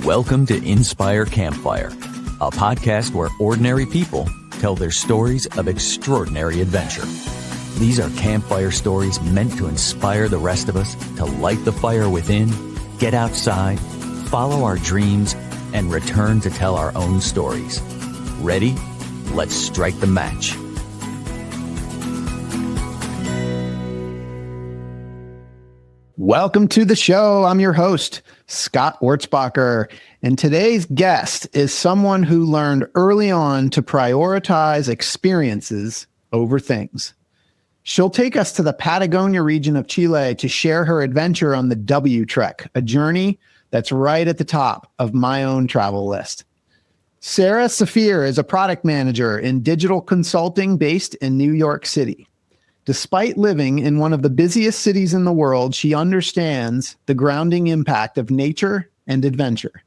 Welcome to Inspire Campfire, a podcast where ordinary people tell their stories of extraordinary adventure. These are campfire stories meant to inspire the rest of us to light the fire within, get outside, follow our dreams, and return to tell our own stories. Ready? Let's strike the match. Welcome to the show. I'm your host, Scott Wurzbacher, and today's guest is someone who learned early on to prioritize experiences over things. She'll take us to the Patagonia region of Chile to share her adventure on the W Trek, a journey that's right at the top of my own travel list. Sarah Safir is a product manager in digital consulting based in New York City. Despite living in one of the busiest cities in the world, she understands the grounding impact of nature and adventure.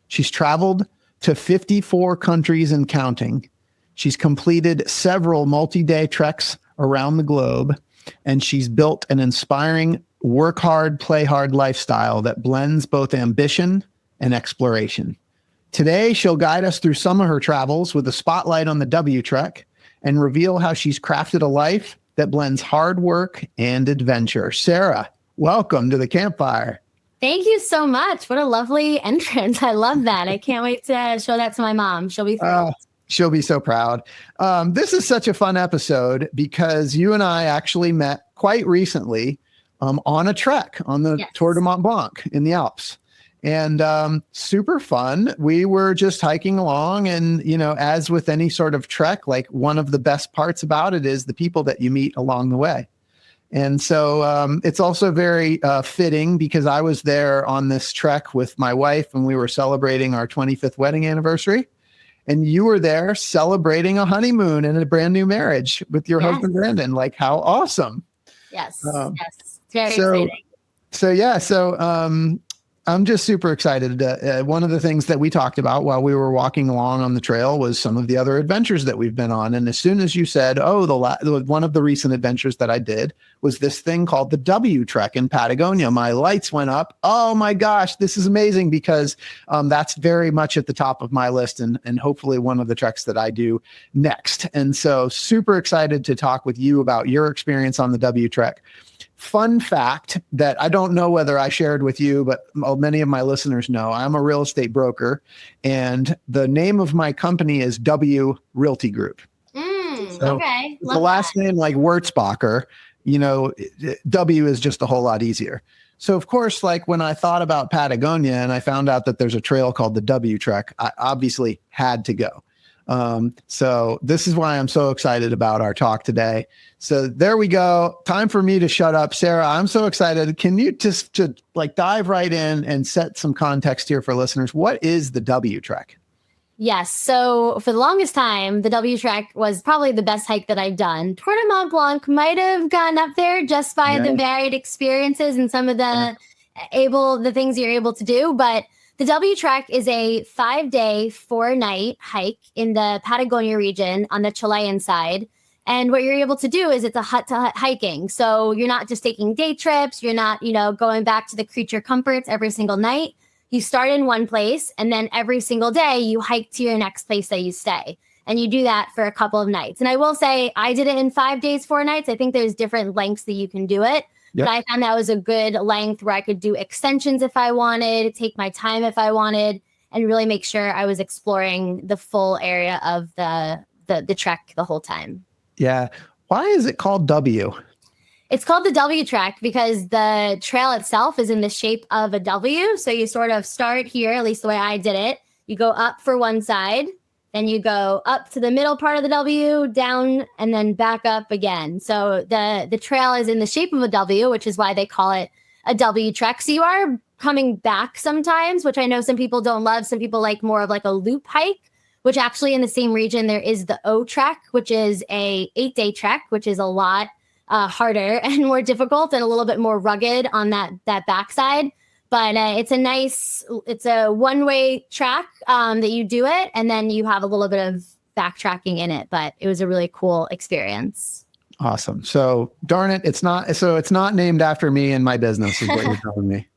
She's traveled to 54 countries and counting. She's completed several multi-day treks around the globe, and she's built an inspiring work hard, play hard lifestyle that blends both ambition and exploration. Today, she'll guide us through some of her travels with a spotlight on the W Trek and reveal how she's crafted a life that blends hard work and adventure. Sarah, welcome to the Campfire. Thank you so much. What a lovely entrance. I love that. I can't wait to show that to my mom. She'll be thrilled. She'll be so proud. This is such a fun episode because you and I actually met quite recently on a trek on the Tour de Mont Blanc in the Alps. And super fun. We were just hiking along, and as with any sort of trek, like one of the best parts about it is the people that you meet along the way. And so it's also very fitting because I was there on this trek with my wife, and we were celebrating our 25th wedding anniversary. And you were there celebrating a honeymoon and a brand new marriage with your husband, Brandon. Like, how awesome. Yes. Yes. Very exciting. So I'm just super excited. One of the things that we talked about while we were walking along on the trail was some of the other adventures that we've been on. And as soon as you said, one of the recent adventures that I did was this thing called the W Trek in Patagonia, my lights went up. Oh my gosh, this is amazing because that's very much at the top of my list and hopefully one of the treks that I do next. And so super excited to talk with you about your experience on the W Trek. Fun fact that I don't know whether I shared with you, but many of my listeners know, I'm a real estate broker, and the name of my company is W Realty Group. Okay. The last name, like Wurzbacher, W is just a whole lot easier. So of course, like when I thought about Patagonia and I found out that there's a trail called the W Trek, I obviously had to go. So this is why I'm so excited about our talk today. So there we go. Time for me to shut up. Sarah, I'm so excited. Can you just dive right in and set some context here for listeners? What is the W Trek? Yes. So for the longest time, the W Trek was probably the best hike that I've done. Tour de Mont Blanc might have gotten up there just by the varied experiences and some of the things you're able to do. But the W Trek is a 5-day, 4-night hike in the Patagonia region on the Chilean side. And what you're able to do is it's a hut-to-hut hiking. So you're not just taking day trips. You're not, going back to the creature comforts every single night. You start in one place, and then every single day you hike to your next place that you stay. And you do that for a couple of nights. And I will say I did it in 5 days, 4 nights. I think there's different lengths that you can do it. Yep. But I found that was a good length where I could do extensions if I wanted, take my time if I wanted, and really make sure I was exploring the full area of the trek the whole time. Yeah. Why is it called W? It's called the W Trek because the trail itself is in the shape of a W. So you sort of start here, at least the way I did it. You go up for one side. Then you go up to the middle part of the W, down, and then back up again. So the trail is in the shape of a W, which is why they call it a W Trek. So you are coming back sometimes, which I know some people don't love. Some people like more of like a loop hike, which actually in the same region, there is the O Trek, which is a 8-day trek, which is a lot harder and more difficult and a little bit more rugged on that backside. But it's a one-way track that you do it, and then you have a little bit of backtracking in it. But it was a really cool experience. Awesome. So darn it, it's not named after me and my business is what you're telling me.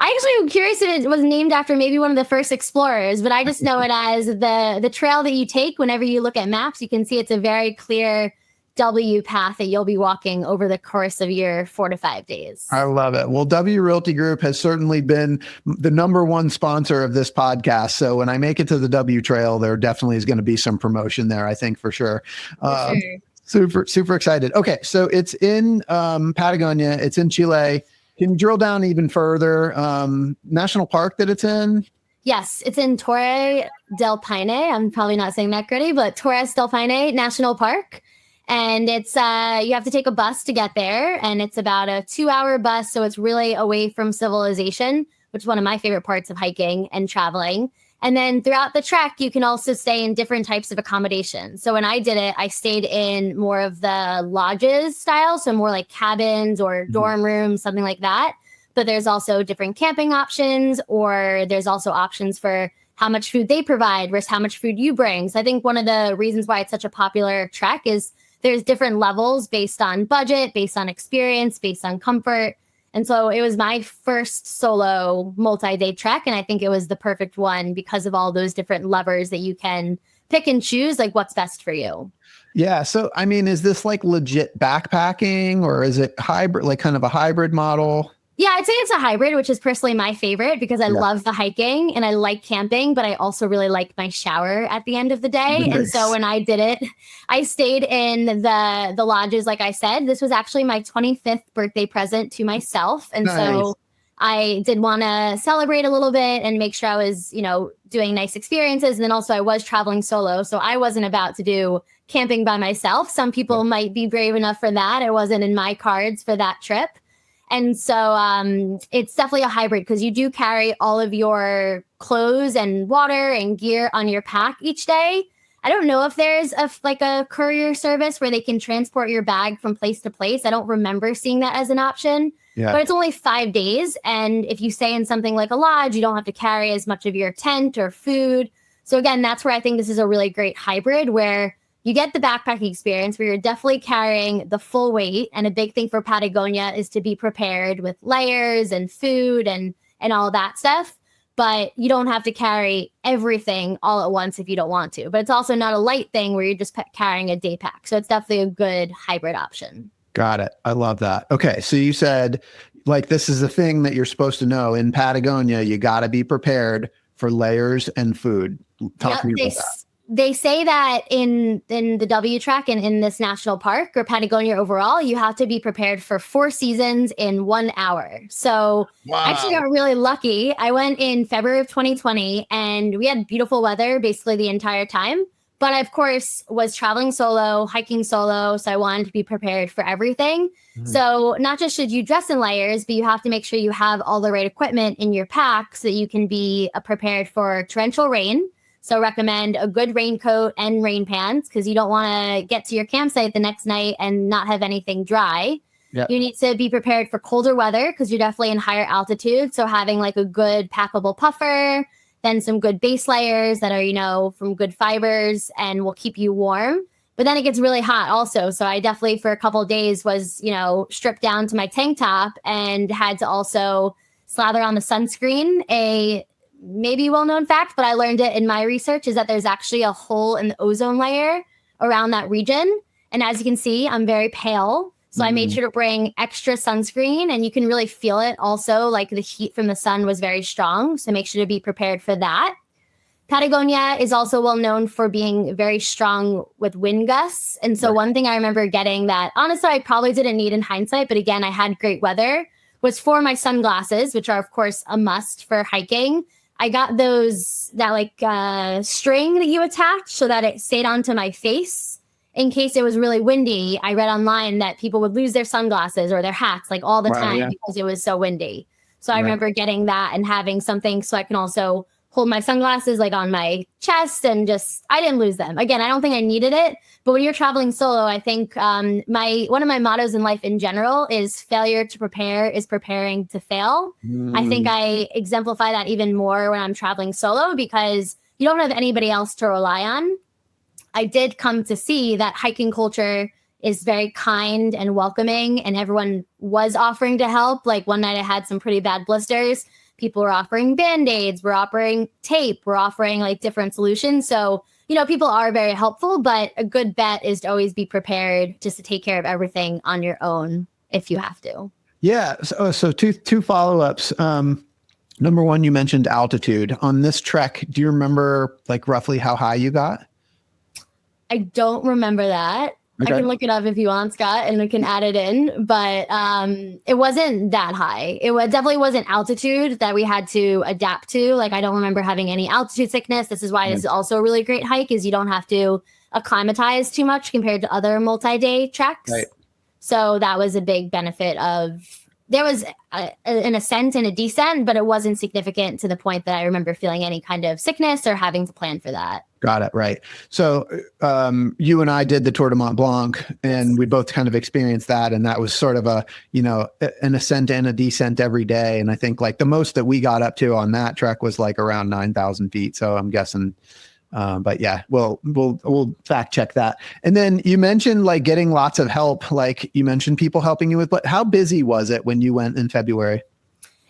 I actually am curious if it was named after maybe one of the first explorers, but I just know it as the trail that you take. Whenever you look at maps, you can see it's a very clear W path that you'll be walking over the course of your 4 to 5 days. I love it. Well, W Realty Group has certainly been the number one sponsor of this podcast. So when I make it to the W Trail, there definitely is going to be some promotion there, I think, for sure. Super excited. Okay, so it's in Patagonia. It's in Chile. Can you drill down even further? National park that it's in? Yes, it's in Torre del Paine. I'm probably not saying that correctly, but Torres del Paine National Park. And it's you have to take a bus to get there, and it's about a 2-hour bus, so it's really away from civilization, which is one of my favorite parts of hiking and traveling. And then throughout the trek, you can also stay in different types of accommodations. So when I did it, I stayed in more of the lodges style, so more like cabins or dorm rooms, something like that. But there's also different camping options, or there's also options for how much food they provide versus how much food you bring. So I think one of the reasons why it's such a popular trek is there's different levels based on budget, based on experience, based on comfort. And so it was my first solo multi-day trek. And I think it was the perfect one because of all those different levers that you can pick and choose, like what's best for you. Yeah. So, I mean, is this like legit backpacking, or is it hybrid, like kind of a hybrid model? Yeah, I'd say it's a hybrid, which is personally my favorite because I love the hiking and I like camping, but I also really like my shower at the end of the day. Nice. And so when I did it, I stayed in the lodges, like I said. This was actually my 25th birthday present to myself. And so I did want to celebrate a little bit and make sure I was, doing nice experiences. And then also I was traveling solo, so I wasn't about to do camping by myself. Some people might be brave enough for that. It wasn't in my cards for that trip. And so it's definitely a hybrid because you do carry all of your clothes and water and gear on your pack each day. I don't know if there's a courier service where they can transport your bag from place to place. I don't remember seeing that as an option, but it's only 5 days. And if you stay in something like a lodge, you don't have to carry as much of your tent or food. So again, that's where I think this is a really great hybrid where you get the backpacking experience where you're definitely carrying the full weight. And a big thing for Patagonia is to be prepared with layers and food and all that stuff. But you don't have to carry everything all at once if you don't want to. But it's also not a light thing where you're just carrying a day pack. So it's definitely a good hybrid option. Got it. I love that. Okay. So you said like this is the thing that you're supposed to know in Patagonia. You got to be prepared for layers and food. Talk to me about that. They say that in the W track and in this national park or Patagonia overall, you have to be prepared for 4 seasons in 1 hour. So I actually got really lucky. I went in February of 2020 and we had beautiful weather basically the entire time. But I, of course, was traveling solo, hiking solo. So I wanted to be prepared for everything. So not just should you dress in layers, but you have to make sure you have all the right equipment in your pack so that you can be prepared for torrential rain. So recommend a good raincoat and rain pants because you don't want to get to your campsite the next night and not have anything dry. Yep. You need to be prepared for colder weather because you're definitely in higher altitude. So having like a good packable puffer, then some good base layers that are, from good fibers and will keep you warm. But then it gets really hot also. So I definitely for a couple of days was, stripped down to my tank top and had to also slather on the sunscreen. A maybe well-known fact, but I learned it in my research, is that there's actually a hole in the ozone layer around that region. And as you can see, I'm very pale. So I made sure to bring extra sunscreen, and you can really feel it also, like the heat from the sun was very strong. So make sure to be prepared for that. Patagonia is also well known for being very strong with wind gusts. And so one thing I remember getting that honestly, I probably didn't need in hindsight, but again, I had great weather, was for my sunglasses, which are of course a must for hiking. I got that string that you attach so that it stayed onto my face in case it was really windy. I read online that people would lose their sunglasses or their hats like all the time because it was so windy. So I remember getting that and having something so I can also hold my sunglasses like on my chest and I didn't lose them. Again, I don't think I needed it, but when you're traveling solo, I think one of my mottos in life in general is failure to prepare is preparing to fail. I think I exemplify that even more when I'm traveling solo because you don't have anybody else to rely on. I did come to see that hiking culture is very kind and welcoming, and everyone was offering to help. Like one night I had some pretty bad blisters. People were offering Band-Aids, we're offering tape, we're offering like different solutions. So, people are very helpful, but a good bet is to always be prepared just to take care of everything on your own if you have to. Yeah. So two follow-ups. Number one, you mentioned altitude. On this trek, do you remember like roughly how high you got? I don't remember that. Okay. I can look it up if you want, Scott, and we can add it in. But it wasn't that high. It definitely wasn't altitude that we had to adapt to. Like, I don't remember having any altitude sickness. This is why this is also a really great hike, is you don't have to acclimatize too much compared to other multi-day treks. Right. So that was a big benefit there was an ascent and a descent, but it wasn't significant to the point that I remember feeling any kind of sickness or having to plan for that. Got it. Right. So you and I did the Tour de Mont Blanc, and we both kind of experienced that. And that was sort of an ascent and a descent every day. And I think like the most that we got up to on that trek was like around 9,000 feet. So I'm guessing, but yeah, we'll fact check that. And then you mentioned like getting lots of help. Like you mentioned people helping you with, but how busy was it when you went in February?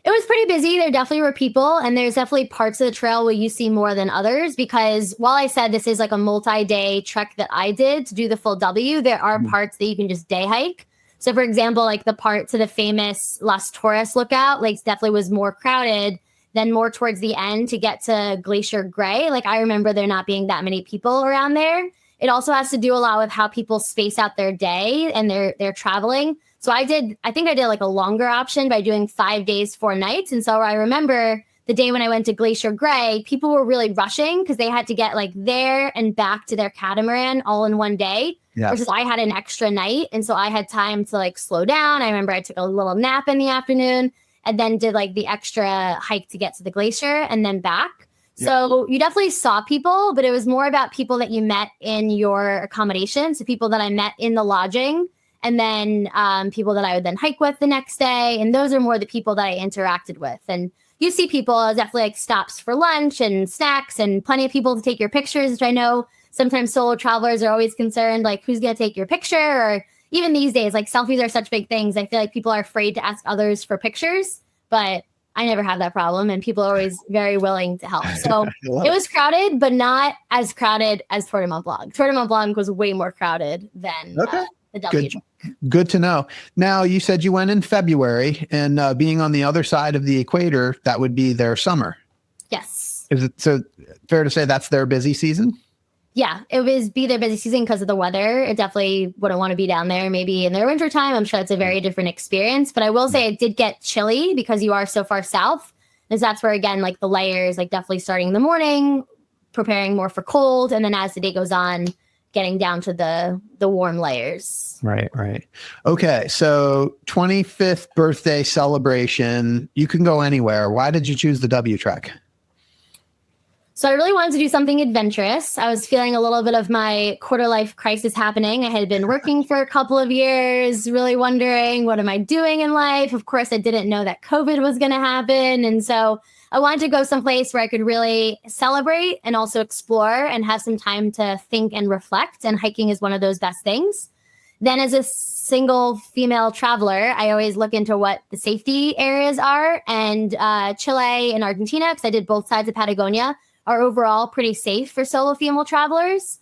It was pretty busy. There definitely were people, and there's definitely parts of the trail where you see more than others, because while I said this is like a multi-day trek that I did to do the full W, there are parts that you can just day hike. So for example, like the part to the famous Las Torres lookout, like definitely was more crowded than more towards the end to get to Glacier Gray. Like I remember there not being that many people around there. It also has to do a lot with how people space out their day and they're traveling. So I think I did like a longer option by doing 5 days, 4 nights. And so I remember the day when I went to Glacier Gray, people were really rushing because they had to get like there and back to their catamaran all in one day. Yeah. Versus I had an extra night. And so I had time to like slow down. I remember I took a little nap in the afternoon and then did like the extra hike to get to the glacier and then back. Yeah. So you definitely saw people, but it was more about people that you met in your accommodation. So people that I met in the lodging, and then people that I would then hike with the next day. And those are more the people that I interacted with. And you see people definitely like stops for lunch and snacks and plenty of people to take your pictures, which I know sometimes solo travelers are always concerned, like who's going to take your picture? Or even these days, like selfies are such big things. I feel like people are afraid to ask others for pictures, but I never have that problem. And people are always very willing to help. So it was crowded, but not as crowded as Tour de Mont Blanc. Tour de Mont Blanc was way more crowded than the W. Good to know. Now, you said you went in February, and being on the other side of the equator, that would be their summer. Yes. Is it so fair to say that's their busy season? Yeah, it was be their busy season because of the weather. It definitely wouldn't want to be down there. Maybe in their wintertime, I'm sure it's a very different experience. But I will say it did get chilly because you are so far south. Because that's where, again, like the layers, like definitely starting in the morning, preparing more for cold. And then as the day goes on, getting down to the warm layers. Right. Okay. So 25th birthday celebration, you can go anywhere. Why did you choose the W Trek? So I really wanted to do something adventurous. I was feeling a little bit of my quarter life crisis happening. I had been working for a couple of years, really wondering, what am I doing in life? Of course, I didn't know that COVID was going to happen. And so I wanted to go someplace where I could really celebrate and also explore and have some time to think and reflect. And hiking is one of those best things. Then as a single female traveler, I always look into what the safety areas are. And Chile and Argentina, because I did both sides of Patagonia, are overall pretty safe for solo female travelers.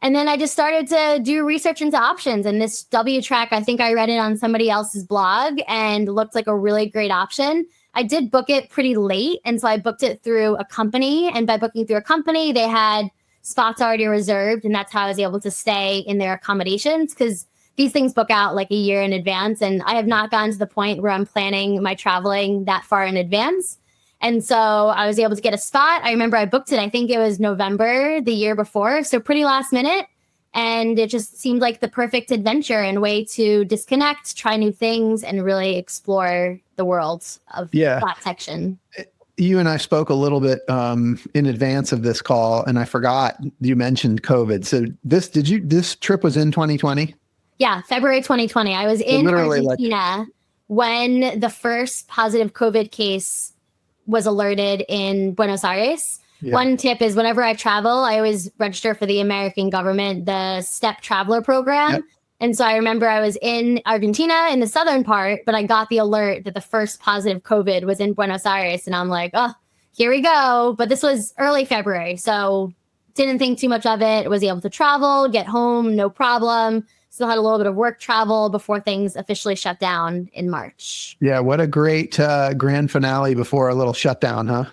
And then I just started to do research into options. And this W Track, I think I read it on somebody else's blog and looked like a really great option. I did book it pretty late. And so I booked it through a company. And by booking through a company, they had spots already reserved. And that's how I was able to stay in their accommodations, because these things book out like a year in advance. And I have not gotten to the point where I'm planning my traveling that far in advance. And so I was able to get a spot. I remember I booked it, I think it was November the year before. So pretty last minute. And it just seemed like the perfect adventure and way to disconnect, try new things, and really explore the world of that section. You and I spoke a little bit in advance of this call, and I forgot you mentioned COVID. So this trip was in 2020? Yeah, February 2020. I was in Argentina when the first positive COVID case was alerted in Buenos Aires. Yeah. One tip is whenever I travel, I always register for the American government, the STEP traveler program. Yep. And so I remember I was in Argentina in the southern part, but I got the alert that the first positive COVID was in Buenos Aires. And I'm like, oh, here we go. But this was early February. So didn't think too much of it. Was able to travel, get home, no problem. Still had a little bit of work travel before things officially shut down in March. Yeah. What a great grand finale before a little shutdown, huh?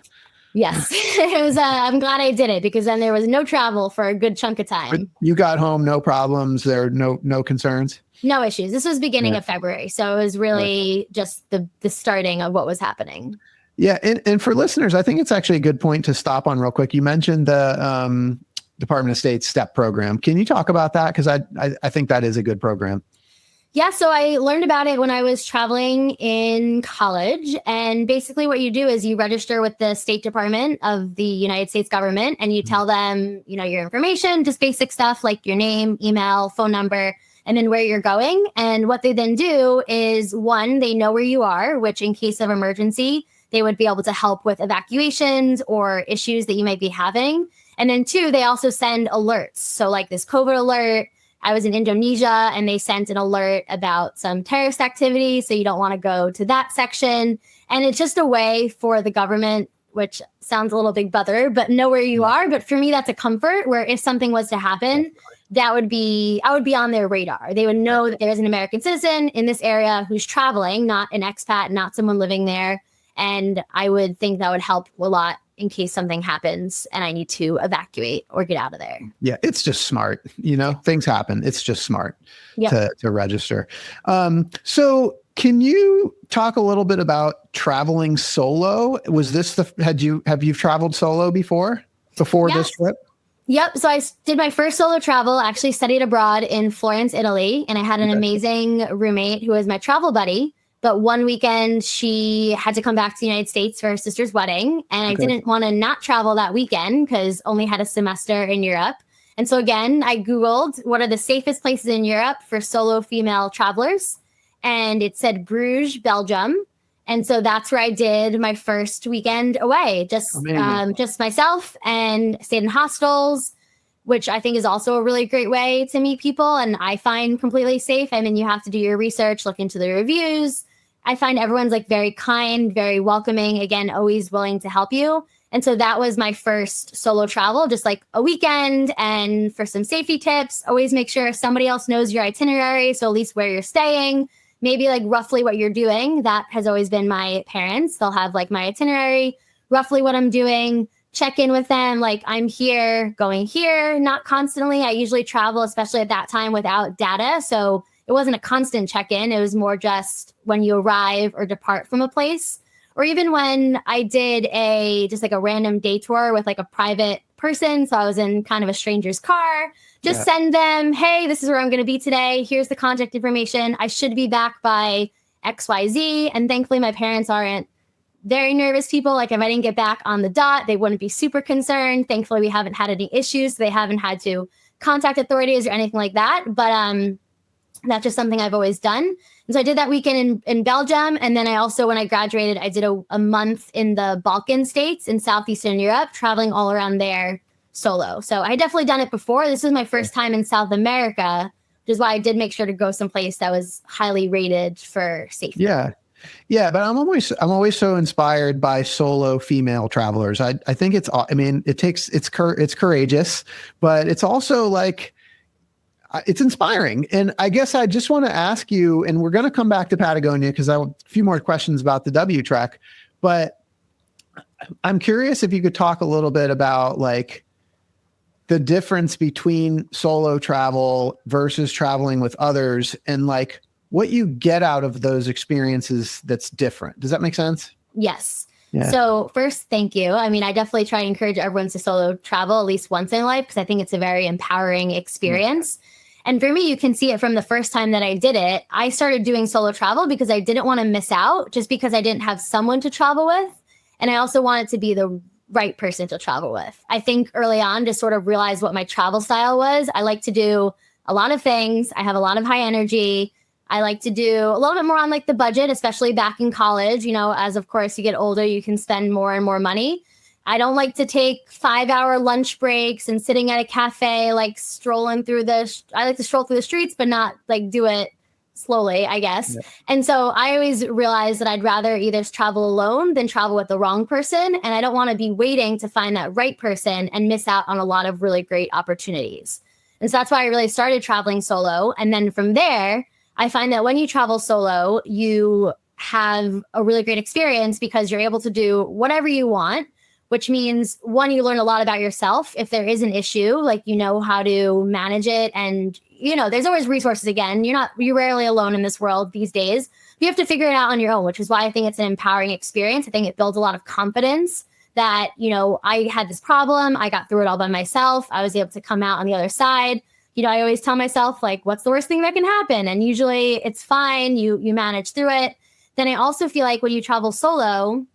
Yes, it was. I'm glad I did it because then there was no travel for a good chunk of time. But you got home, no problems. There are no concerns. No issues. This was beginning of February, so it was really just the starting of what was happening. Yeah, and for listeners, I think it's actually a good point to stop on real quick. You mentioned the Department of State STEP program. Can you talk about that? Because I think that is a good program. Yeah, so I learned about it when I was traveling in college. And basically what you do is you register with the State Department of the United States government and you tell them, your information, just basic stuff like your name, email, phone number, and then where you're going. And what they then do is, one, they know where you are, which in case of emergency, they would be able to help with evacuations or issues that you might be having. And then two, they also send alerts. So like this COVID alert, I was in Indonesia and they sent an alert about some terrorist activity. So you don't want to go to that section. And it's just a way for the government, which sounds a little big brother, but know where you are. But for me, that's a comfort where if something was to happen, I would be on their radar. They would know that there's an American citizen in this area who's traveling, not an expat, not someone living there. And I would think that would help a lot in case something happens and I need to evacuate or get out of there. Yeah, it's just smart. Things happen. It's just smart to register. So can you talk a little bit about traveling solo? Was this have you traveled solo before this trip? Yep. So I did my first solo travel, actually studied abroad in Florence, Italy, and I had an amazing roommate who was my travel buddy. But one weekend, she had to come back to the United States for her sister's wedding. And I didn't want to not travel that weekend because only had a semester in Europe. And so again, I Googled what are the safest places in Europe for solo female travelers. And it said Bruges, Belgium. And so that's where I did my first weekend away, just myself, and stayed in hostels, which I think is also a really great way to meet people. And I find completely safe. I mean, you have to do your research, look into the reviews. I find everyone's very kind, very welcoming, again, always willing to help you. And so that was my first solo travel, just like a weekend. And for some safety tips, always make sure somebody else knows your itinerary. So at least where you're staying, maybe roughly what you're doing. That has always been my parents. They'll have my itinerary, roughly what I'm doing, check in with them. I'm here, going here, not constantly. I usually travel, especially at that time, without data. So it wasn't a constant check-in. It was more just when you arrive or depart from a place. Or even when I did a random day tour with a private person. So I was in kind of a stranger's car, send them, hey, this is where I'm going to be today. Here's the contact information. I should be back by XYZ. And thankfully my parents aren't very nervous people. If I didn't get back on the dot, they wouldn't be super concerned. Thankfully, we haven't had any issues. They haven't had to contact authorities or anything like that. But that's just something I've always done. And so I did that weekend in Belgium. And then I also, when I graduated, I did a month in the Balkan states in Southeastern Europe, traveling all around there solo. So I had definitely done it before. This was my first time in South America, which is why I did make sure to go someplace that was highly rated for safety. Yeah, but I'm always so inspired by solo female travelers. I think it's courageous, but it's also it's inspiring. And I guess I just want to ask you, and we're going to come back to Patagonia because I have a few more questions about the W Trek, but I'm curious if you could talk a little bit about the difference between solo travel versus traveling with others and what you get out of those experiences that's different. Does that make sense? Yes. Yeah. So first, thank you. I mean, I definitely try to encourage everyone to solo travel at least once in life because I think it's a very empowering experience. And for me, you can see it from the first time that I did it. I started doing solo travel because I didn't want to miss out, just because I didn't have someone to travel with. And I also wanted to be the right person to travel with. I think early on to sort of realize what my travel style was. I like to do a lot of things. I have a lot of high energy. I like to do a little bit more on the budget, especially back in college. As of course you get older, you can spend more and more money. I don't like to take 5-hour lunch breaks and sitting at a cafe, like strolling through I like to stroll through the streets, but not like do it slowly, I guess. Yeah. And so I always realized that I'd rather either travel alone than travel with the wrong person. And I don't want to be waiting to find that right person and miss out on a lot of really great opportunities. And so that's why I really started traveling solo. And then from there, I find that when you travel solo, you have a really great experience because you're able to do whatever you want, which means, one, you learn a lot about yourself. If there is an issue, like, you know how to manage it. And, you know, there's always resources. Again, you're rarely alone in this world these days. You have to figure it out on your own, which is why I think it's an empowering experience. I think it builds a lot of confidence that, you know, I had this problem. I got through it all by myself. I was able to come out on the other side. You know, I always tell myself, like, what's the worst thing that can happen? And usually it's fine. You manage through it. Then I also feel like when you travel solo,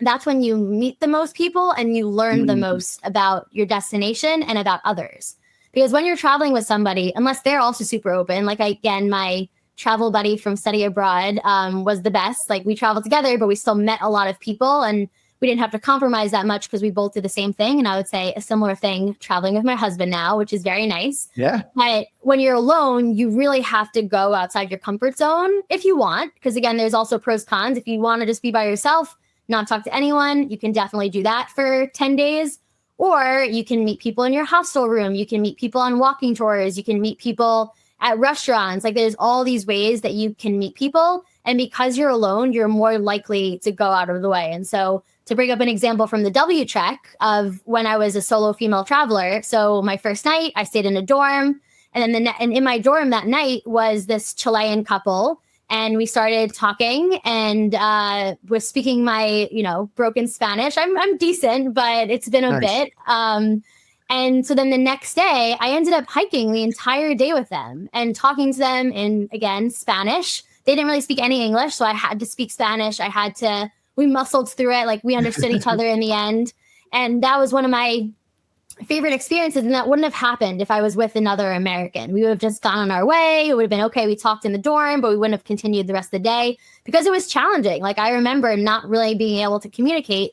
that's when you meet the most people and you learn the most about your destination and about others. Because when you're traveling with somebody, unless they're also super open, like my travel buddy from study abroad was the best. Like, we traveled together, but we still met a lot of people and we didn't have to compromise that much because we both did the same thing. And I would say a similar thing traveling with my husband now, which is very nice. Yeah. But when you're alone, you really have to go outside your comfort zone if you want. Because again, there's also pros, cons. If you want to just be by yourself, not talk to anyone, you can definitely do that for 10 days. Or you can meet people in your hostel room. You can meet people on walking tours. You can meet people at restaurants. Like, there's all these ways that you can meet people. And because you're alone, you're more likely to go out of the way. And so, to bring up an example from the W Trek of when I was a solo female traveler. So my first night, I stayed in a dorm. And then and in my dorm that night was this Chilean couple. And we started talking and was speaking my, you know, broken Spanish. I'm decent, but it's been a bit. And so then the next day, I ended up hiking the entire day with them and talking to them in, again, Spanish. They didn't really speak any English, so I had to speak Spanish. We muscled through it. Like, we understood each other in the end. And that was one of my favorite experiences. And that wouldn't have happened if I was with another American. We would have just gone on our way. It would have been okay. We talked in the dorm, but we wouldn't have continued the rest of the day because it was challenging. Like, I remember not really being able to communicate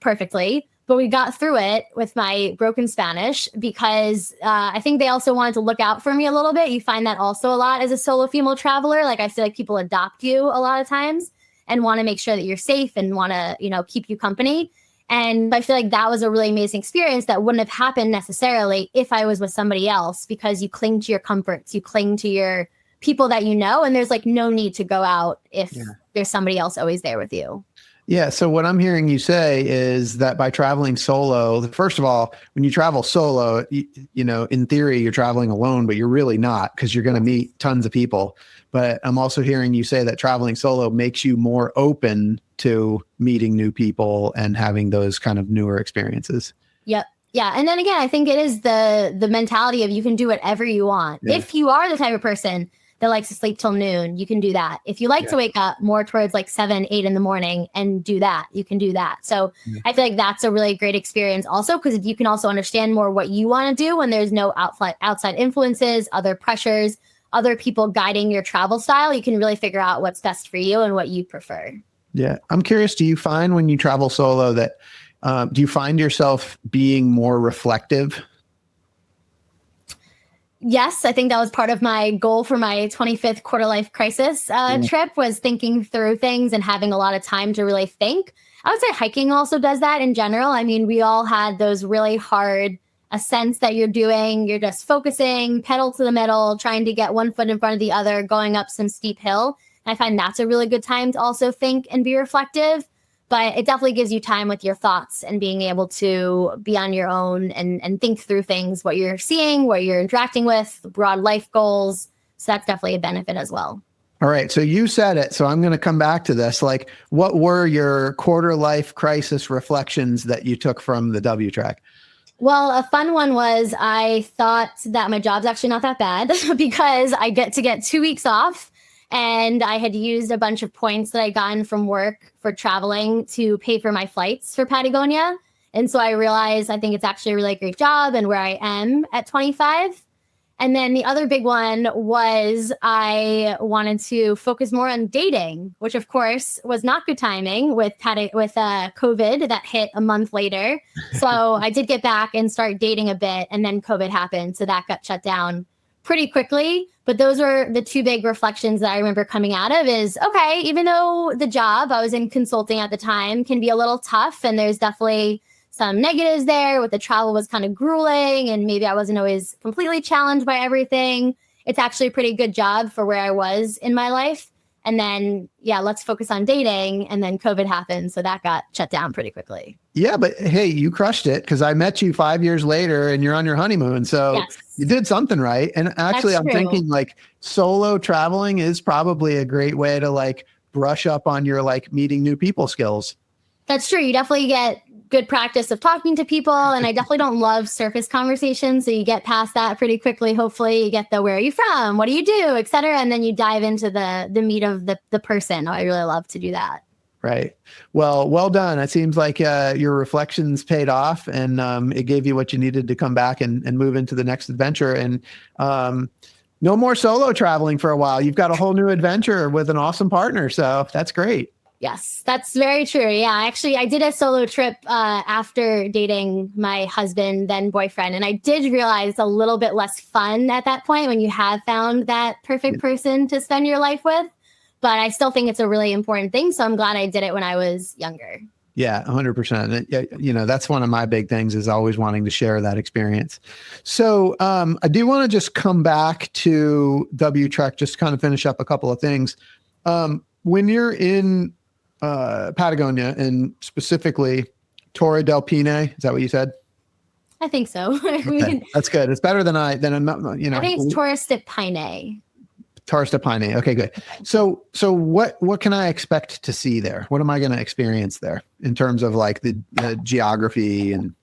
perfectly, but we got through it with my broken Spanish because I think they also wanted to look out for me a little bit. You find that also a lot as a solo female traveler. Like, I feel like people adopt you a lot of times and want to make sure that you're safe and want to, you know, keep you company. And I feel like that was a really amazing experience that wouldn't have happened necessarily if I was with somebody else, because you cling to your comforts, you cling to your people that you know, and there's like no need to go out if there's somebody else always there with you. Yeah. So what I'm hearing you say is that by traveling solo, first of all, when you travel solo, you know, in theory, you're traveling alone, but you're really not, because you're going to meet tons of people. But I'm also hearing you say that traveling solo makes you more open to meeting new people and having those kind of newer experiences. Yep. Yeah. And then again, I think it is the mentality of you can do whatever you want. Yeah. If you are the type of person that likes to sleep till noon, you can do that. If you like to wake up more towards like 7, 8 in the morning and do that, you can do that. So I feel like that's a really great experience also, because you can also understand more what you want to do when there's no outside influences, other pressures, other people guiding your travel style. You can really figure out what's best for you and what you prefer. Yeah. I'm curious, do you find when you travel solo that, do you find yourself being more reflective? Yes, I think that was part of my goal for my 25th quarter life crisis trip, was thinking through things and having a lot of time to really think. I would say hiking also does that in general. I mean, we all had those really hard ascents that you're doing. You're just focusing, pedal to the metal, trying to get one foot in front of the other, going up some steep hill. And I find that's a really good time to also think and be reflective. But it definitely gives you time with your thoughts and being able to be on your own and think through things, what you're seeing, what you're interacting with, broad life goals. So that's definitely a benefit as well. All right. So you said it. So I'm going to come back to this. Like, what were your quarter life crisis reflections that you took from the W Trek? Well, a fun one was I thought that my job's actually not that bad because I get to get 2 weeks off. And I had used a bunch of points that I gotten from work for traveling to pay for my flights for Patagonia. And so I realized I think it's actually a really great job and where I am at 25. And then the other big one was I wanted to focus more on dating, which of course was not good timing with COVID that hit a month later. So I did get back and start dating a bit, and then COVID happened. So that got shut down pretty quickly. But those were the two big reflections that I remember coming out of is, okay, even though the job I was in consulting at the time can be a little tough, and there's definitely some negatives there with the travel was kind of grueling and maybe I wasn't always completely challenged by everything. It's actually a pretty good job for where I was in my life. And then, let's focus on dating. And then COVID happened. So that got shut down pretty quickly. Yeah, but hey, you crushed it because I met you 5 years later and you're on your honeymoon. So you did something right. And actually, I'm thinking like solo traveling is probably a great way to like brush up on your like meeting new people skills. That's true. You definitely get good practice of talking to people. And I definitely don't love surface conversations. So you get past that pretty quickly. Hopefully you get the, where are you from? What do you do? Et cetera. And then you dive into the meat of the person. I really love to do that. Right. Well done. It seems like your reflections paid off and it gave you what you needed to come back and move into the next adventure. And no more solo traveling for a while. You've got a whole new adventure with an awesome partner. So that's great. Yes, that's very true. Yeah, actually, I did a solo trip after dating my husband, then boyfriend. And I did realize it's a little bit less fun at that point when you have found that perfect person to spend your life with. But I still think it's a really important thing. So I'm glad I did it when I was younger. Yeah, 100%. You know, that's one of my big things is always wanting to share that experience. So I do want to just come back to WTrek, just kind of finish up a couple of things. When you're in Patagonia and specifically Torre del Paine, is that what you said? I think so. Okay. That's good. It's better than I think it's Torre de Paine. Torre de Paine. Okay, good. So what can I expect to see there? What am I going to experience there in terms of like the geography and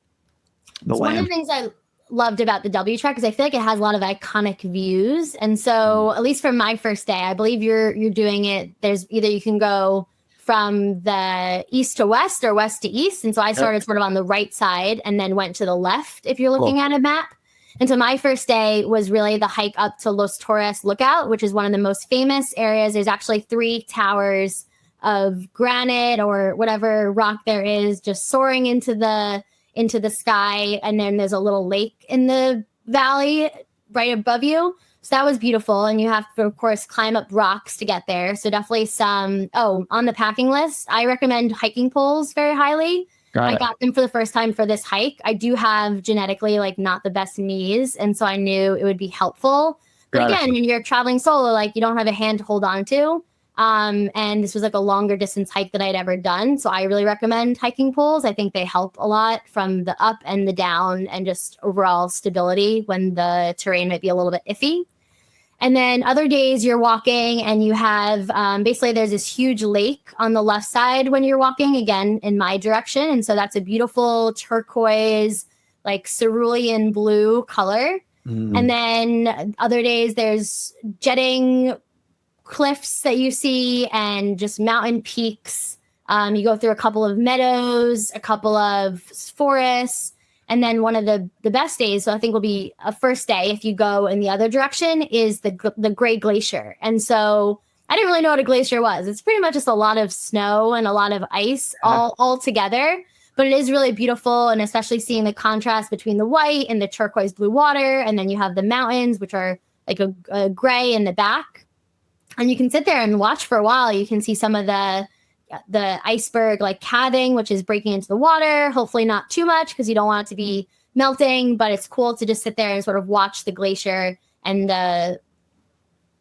the land? One of the things I loved about the WTrek is I feel like it has a lot of iconic views. And so at least for my first day, I believe you're doing it. There's either you can go from the east to west or west to east. And so I started sort of on the right side and then went to the left if you're looking at a map. And so my first day was really the hike up to Los Torres Lookout, which is one of the most famous areas. There's actually 3 towers of granite or whatever rock there is just soaring into the sky. And then there's a little lake in the valley right above you. So that was beautiful. And you have to, of course, climb up rocks to get there. So definitely on the packing list, I recommend hiking poles very highly. I got them for the first time for this hike. I do have genetically like not the best knees. And so I knew it would be helpful. But again, when you're traveling solo, like you don't have a hand to hold on to. And this was like a longer distance hike than I'd ever done. So I really recommend hiking poles. I think they help a lot from the up and the down and just overall stability when the terrain might be a little bit iffy. And then other days you're walking and you have basically there's this huge lake on the left side when you're walking, again, in my direction. And so that's a beautiful turquoise, like cerulean blue color. And then other days there's jetting cliffs that you see and just mountain peaks. You go through a couple of meadows, a couple of forests. And then one of the best days, so I think will be a first day if you go in the other direction, is the Great Glacier. And so I didn't really know what a glacier was. It's pretty much just a lot of snow and a lot of ice all together. But it is really beautiful, and especially seeing the contrast between the white and the turquoise blue water. And then you have the mountains, which are like a gray in the back. And you can sit there and watch for a while. You can see some of the iceberg like calving, which is breaking into the water. Hopefully not too much because you don't want it to be melting, but it's cool to just sit there and sort of watch the glacier and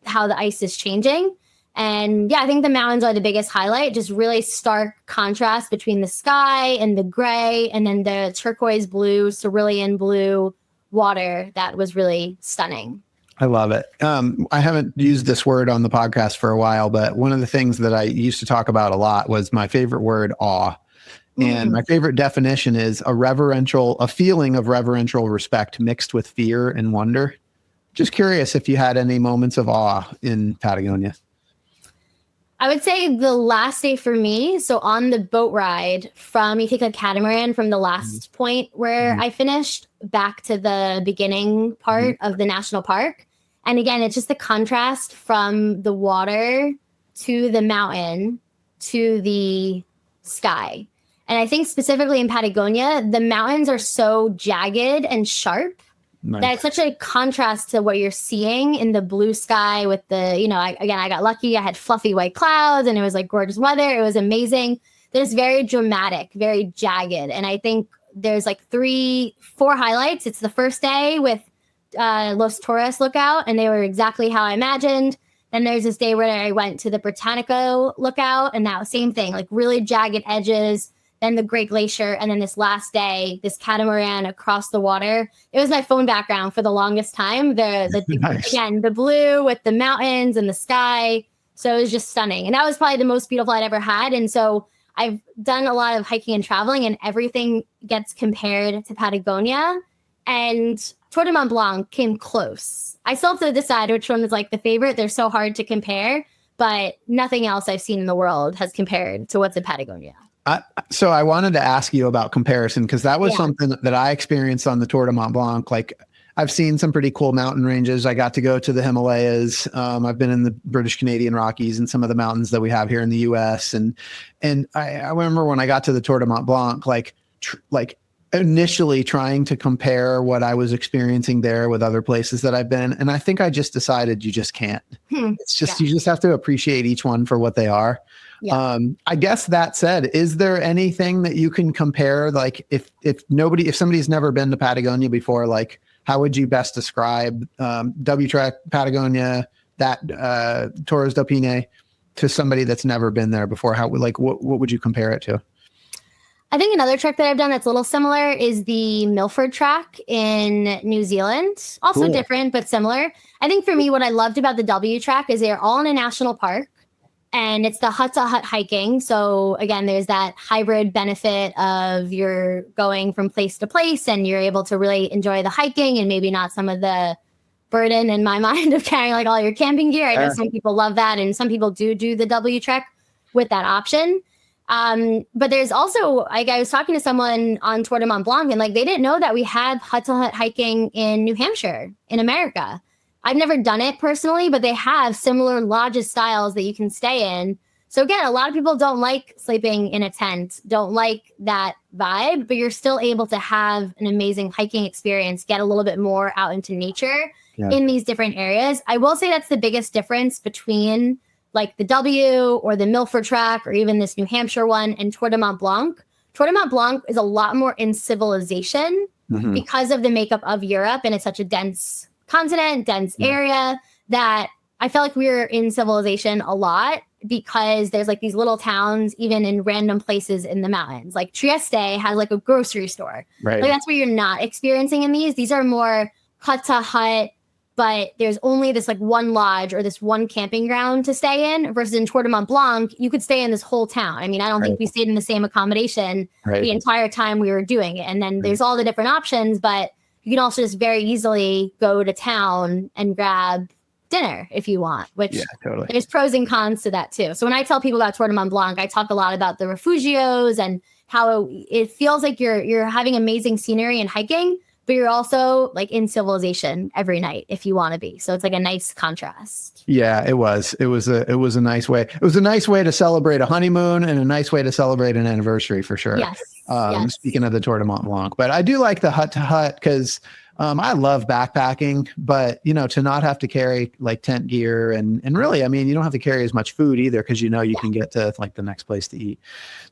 how the ice is changing. And yeah, I think the mountains are the biggest highlight, just really stark contrast between the sky and the gray and then the turquoise blue, cerulean blue water. That was really stunning. I love it. I haven't used this word on the podcast for a while, but one of the things that I used to talk about a lot was my favorite word, awe. And my favorite definition is a feeling of reverential respect mixed with fear and wonder. Just curious if you had any moments of awe in Patagonia. I would say the last day for me. So on the boat ride you take a catamaran from the last point where I finished back to the beginning part of the national park. And again, it's just the contrast from the water to the mountain to the sky. And I think specifically in Patagonia, the mountains are so jagged and sharp. Nice. That it's such a contrast to what you're seeing in the blue sky with the, I got lucky. I had fluffy white clouds and it was like gorgeous weather. It was amazing. There's very dramatic, very jagged. And I think there's like 3-4 highlights. It's the first day with Los Torres lookout, and they were exactly how I imagined. Then there's this day where I went to the Britannico lookout, and now same thing, like really jagged edges. Then the Great Glacier, and then this last day, this catamaran across the water. It was my phone background for the longest time. Nice. Again, the blue with the mountains and the sky. So it was just stunning. And that was probably the most beautiful I'd ever had. And so I've done a lot of hiking and traveling, and everything gets compared to Patagonia. And Tour de Mont Blanc came close. I still have to decide which one is like the favorite. They're so hard to compare, but nothing else I've seen in the world has compared to what's in Patagonia. So I wanted to ask you about comparison, because that was something that I experienced on the Tour de Mont Blanc. Like, I've seen some pretty cool mountain ranges. I got to go to the Himalayas. I've been in the British Canadian Rockies and some of the mountains that we have here in the US. And I remember when I got to the Tour de Mont Blanc, like initially trying to compare what I was experiencing there with other places that I've been. And I think I just decided you just can't. It's just, you just have to appreciate each one for what they are. Yeah. I guess that said, is there anything that you can compare? Like if somebody's never been to Patagonia before, like how would you best describe W-Trek, Patagonia, that Torres del Paine to somebody that's never been there before? What would you compare it to? I think another trek that I've done that's a little similar is the Milford Track in New Zealand. Also cool. Different, but similar. I think for me, what I loved about the W Track is they're all in a national park. And it's the hut-to-hut hiking. So again, there's that hybrid benefit of you're going from place to place and you're able to really enjoy the hiking and maybe not some of the burden in my mind of carrying like all your camping gear. I know some people love that, and some people do the W Trek with that option. But there's also, like, I was talking to someone on Tour de Mont Blanc, and like they didn't know that we had hut-to-hut hiking in New Hampshire in America. I've never done it personally, but they have similar lodges styles that you can stay in. So again, a lot of people don't like sleeping in a tent, don't like that vibe, but you're still able to have an amazing hiking experience, get a little bit more out into nature in these different areas. I will say that's the biggest difference between like the W or the Milford Track or even this New Hampshire one and Tour de Mont Blanc. Tour de Mont Blanc is a lot more in civilization because of the makeup of Europe, and it's such a dense continent, dense area, that I felt like we were in civilization a lot because there's like these little towns, even in random places in the mountains. Like Trieste has like a grocery store. Right. Like that's what you're not experiencing in these. These are more hut to hut, but there's only this like one lodge or this one camping ground to stay in, versus in Tour de Mont Blanc, you could stay in this whole town. I mean, I don't think we stayed in the same accommodation the entire time we were doing it. And then there's all the different options, but you can also just very easily go to town and grab dinner if you want, which there's pros and cons to that too. So when I tell people about Tour de Mont Blanc, I talk a lot about the refugios and how it feels like you're having amazing scenery and hiking, but you're also like in civilization every night if you want to be. So it's like a nice contrast. Yeah, it was a nice way. It was a nice way to celebrate a honeymoon and a nice way to celebrate an anniversary for sure. Yes. Speaking of the Tour de Mont Blanc, but I do like the hut to hut because I love backpacking, but to not have to carry like tent gear and really, I mean, you don't have to carry as much food either because you can get to like the next place to eat.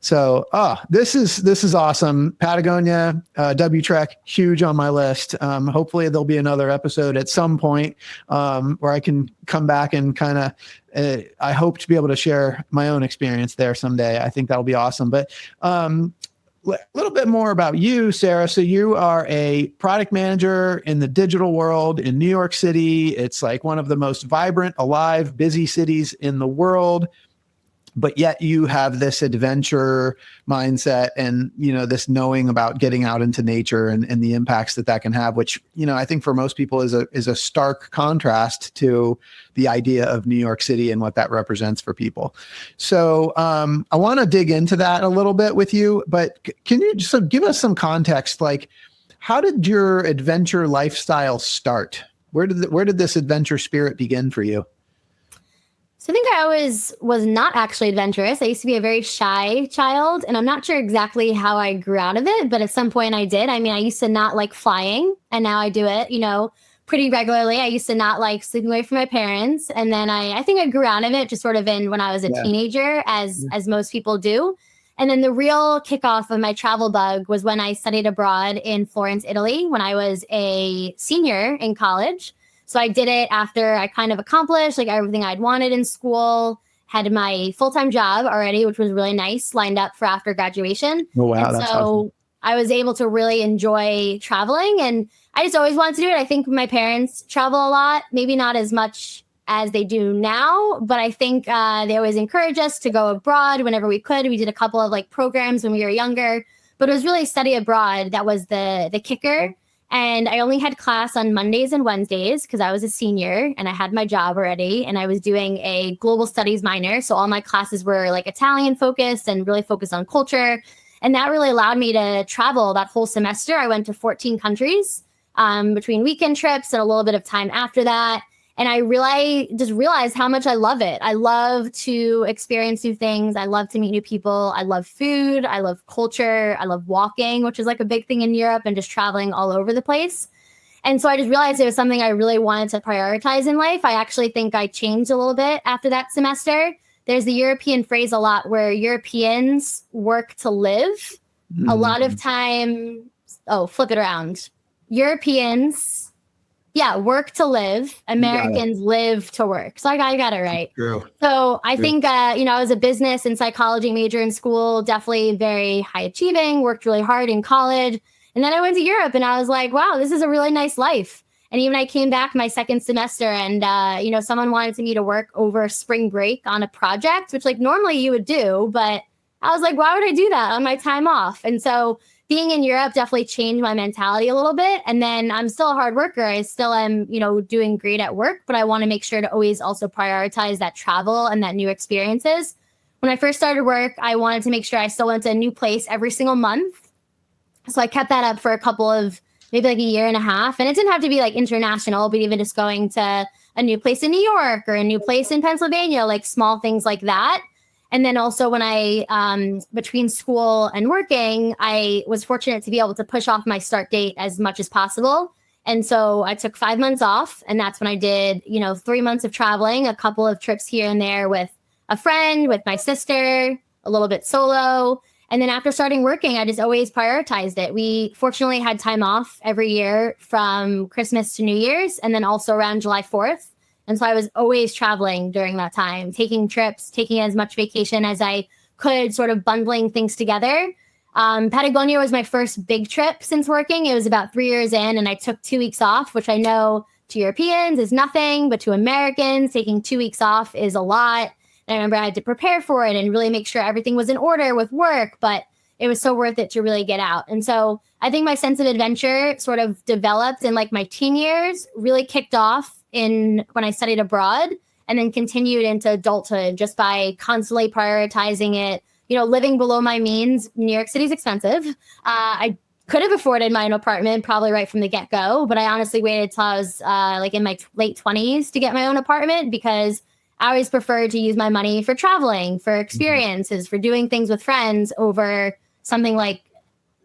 So, this is awesome. Patagonia, W Trek, huge on my list. Hopefully there'll be another episode at some point where I can come back and kind of, I hope to be able to share my own experience there someday. I think that'll be awesome. But a little bit more about you, Sarah. So you are a product manager in the digital world in New York City. It's like one of the most vibrant, alive, busy cities in the world. but yet you have this adventure mindset and, this knowing about getting out into nature and the impacts that can have, which, I think for most people is a stark contrast to the idea of New York City and what that represents for people. So I want to dig into that a little bit with you, but can you just give us some context? Like, how did your adventure lifestyle start? Where did this adventure spirit begin for you? So I think I always was not actually adventurous. I used to be a very shy child, and I'm not sure exactly how I grew out of it, but at some point I did. I mean, I used to not like flying, and now I do it, pretty regularly. I used to not like sleeping away from my parents. And then I think I grew out of it just sort of when I was a teenager, as most people do. And then the real kickoff of my travel bug was when I studied abroad in Florence, Italy, when I was a senior in college. So I did it after I kind of accomplished like everything I'd wanted in school, had my full-time job already, which was really nice, lined up for after graduation. Oh, wow. And that's so awesome. I was able to really enjoy traveling, and I just always wanted to do it. I think my parents travel a lot, maybe not as much as they do now, but I think they always encourage us to go abroad whenever we could. We did a couple of like programs when we were younger, but it was really study abroad that was the kicker. And I only had class on Mondays and Wednesdays because I was a senior and I had my job already, and I was doing a global studies minor. So all my classes were like Italian focused and really focused on culture. And that really allowed me to travel that whole semester. I went to 14 countries between weekend trips and a little bit of time after that. And I really just realized how much I love it. I love to experience new things. I love to meet new people. I love food. I love culture. I love walking, which is like a big thing in Europe, and just traveling all over the place. And so I just realized it was something I really wanted to prioritize in life. I actually think I changed a little bit after that semester. There's the European phrase a lot where Europeans work to live. Mm-hmm. A lot of time, flip it around. Europeans work to live. Americans live to work. So I got it right. True. So I think, I was a business and psychology major in school, definitely very high achieving, worked really hard in college. And then I went to Europe and I was like, wow, this is a really nice life. And even I came back my second semester and, someone wanted me to work over spring break on a project, which like normally you would do. But I was like, why would I do that on my time off? And so being in Europe definitely changed my mentality a little bit. And then I'm still a hard worker. I still am, doing great at work, but I want to make sure to always also prioritize that travel and that new experiences. When I first started work, I wanted to make sure I still went to a new place every single month. So I kept that up for a couple of maybe like a year and a half. And it didn't have to be like international, but even just going to a new place in New York or a new place in Pennsylvania, like small things like that. And then also when I, between school and working, I was fortunate to be able to push off my start date as much as possible. And so I took 5 months off, and that's when I did, 3 months of traveling, a couple of trips here and there with a friend, with my sister, a little bit solo. And then after starting working, I just always prioritized it. We fortunately had time off every year from Christmas to New Year's, and then also around July 4th. And so I was always traveling during that time, taking trips, taking as much vacation as I could, sort of bundling things together. Patagonia was my first big trip since working. It was about 3 years in, and I took 2 weeks off, which I know to Europeans is nothing, but to Americans, taking 2 weeks off is a lot. And I remember I had to prepare for it and really make sure everything was in order with work, but it was so worth it to really get out. And so I think my sense of adventure sort of developed in like my teen years, really kicked off in when I studied abroad, and then continued into adulthood just by constantly prioritizing it. Living below my means. New York City's expensive. I could have afforded my own apartment probably right from the get-go, but I honestly waited till I was like in my late 20s to get my own apartment, because I always preferred to use my money for traveling, for experiences, for doing things with friends over something like,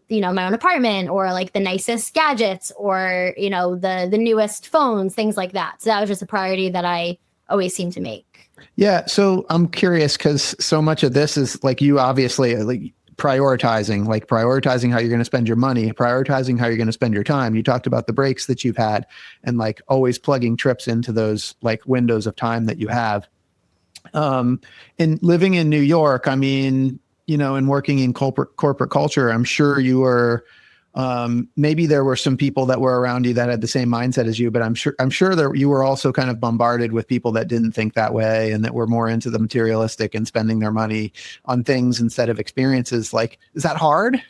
my own apartment or like the nicest gadgets or, the newest phones, things like that. So that was just a priority that I always seem to make. Yeah. So I'm curious, because so much of this is like you obviously like prioritizing how you're going to spend your money, prioritizing how you're going to spend your time. You talked about the breaks that you've had and like always plugging trips into those like windows of time that you have. And living in New York, I mean, and working in corporate culture, I'm sure you were Maybe there were some people that were around you that had the same mindset as you, but I'm sure that you were also kind of bombarded with people that didn't think that way and that were more into the materialistic and spending their money on things instead of experiences. Like, is that hard?